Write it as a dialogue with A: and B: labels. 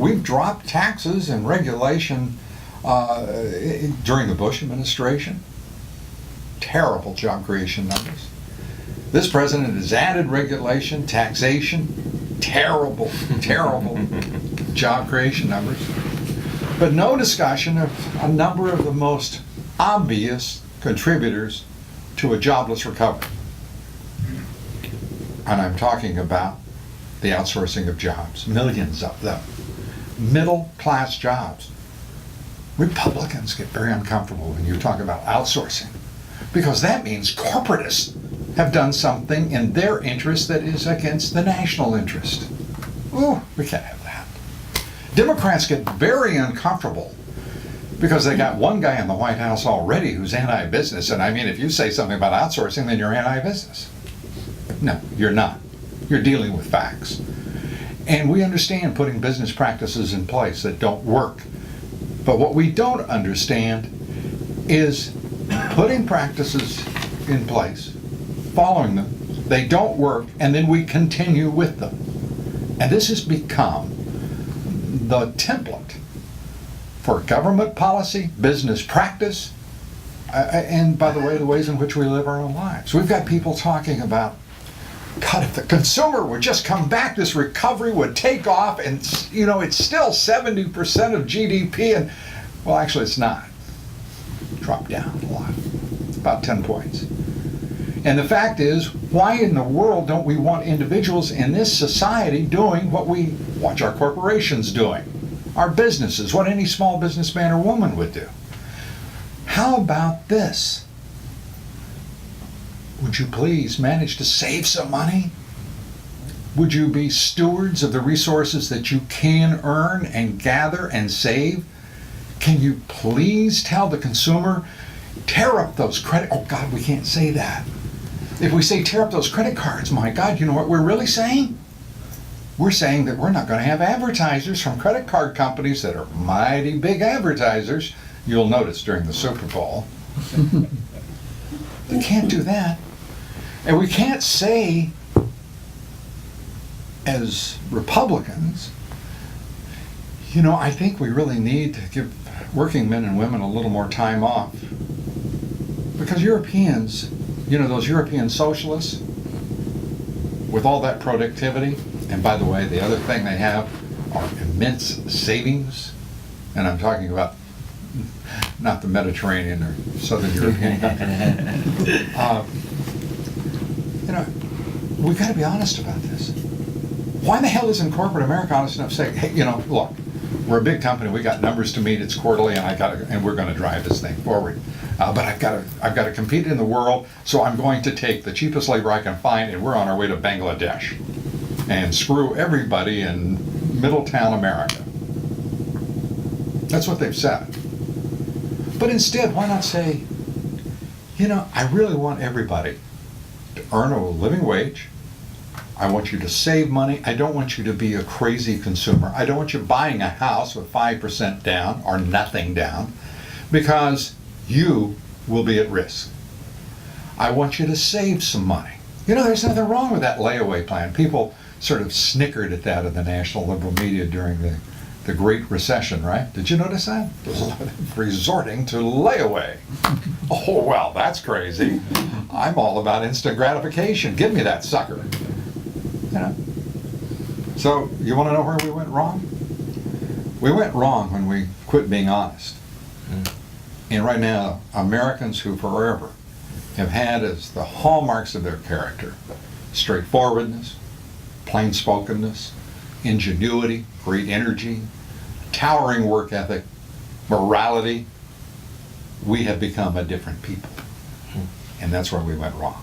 A: We've dropped taxes and regulation during the Bush administration. Terrible job creation numbers. This president has added regulation, taxation, terrible, terrible job creation numbers. But no discussion of a number of the most obvious contributors to a jobless recovery. And I'm talking about the outsourcing of jobs, millions of them. Middle-class jobs. Republicans get very uncomfortable when you talk about outsourcing, because that means corporatists have done something in their interest that is against the national interest. Ooh, we can't have that. Democrats get very uncomfortable because they got one guy in the White House already who's anti-business, and I mean, if you say something about outsourcing, then you're anti-business. No, you're not. You're dealing with facts. And we understand putting business practices in place that don't work. But what we don't understand is putting practices in place, following them, they don't work, and then we continue with them. And this has become the template for government policy, business practice, and by the way, the ways in which we live our own lives. We've got people talking about, God, if the consumer would just come back, this recovery would take off, and you know, it's still 70% of GDP, and well, actually it's not. Dropped down a lot, about 10 points. And the fact is, why in the world don't we want individuals in this society doing what we watch our corporations doing? Our businesses, what any small businessman or woman would do. How about this? Would you please manage to save some money? Would you be stewards of the resources that you can earn and gather and save? Can you please tell the consumer, tear up those credit, oh God, we can't say that. If we say tear up those credit cards, my God, you know what we're really saying? We're saying that we're not going to have advertisers from credit card companies that are mighty big advertisers. You'll notice during the Super Bowl. We can't do that. And we can't say, as Republicans, you know, I think we really need to give working men and women a little more time off. Because Europeans, you know, those European socialists, with all that productivity, and by the way, the other thing they have are immense savings, and I'm talking about not the Mediterranean or Southern European countries. You know, we've got to be honest about this. Why the hell isn't corporate America honest enough to say, hey, you know, look, we're a big company, we got numbers to meet, it's quarterly, and we're going to drive this thing forward. But I've got to compete in the world, so I'm going to take the cheapest labor I can find, and we're on our way to Bangladesh and screw everybody in Middletown, America. That's what they've said. But instead, why not say, you know, I really want everybody to earn a living wage. I want you to save money. I don't want you to be a crazy consumer. I don't want you buying a house with 5% down or nothing down, because you will be at risk. I want you to save some money. You know, there's nothing wrong with that layaway plan. People sort of snickered at that in the national liberal media during the Great Recession, right? Did you notice that? There was a lot of them resorting to layaway. Oh, well, that's crazy. I'm all about instant gratification. Give me that sucker. You know? So, you want to know where we went wrong? We went wrong when we quit being honest. And right now, Americans who forever have had as the hallmarks of their character straightforwardness, plain-spokenness, ingenuity, great energy, towering work ethic, morality, we have become a different people. And that's where we went wrong.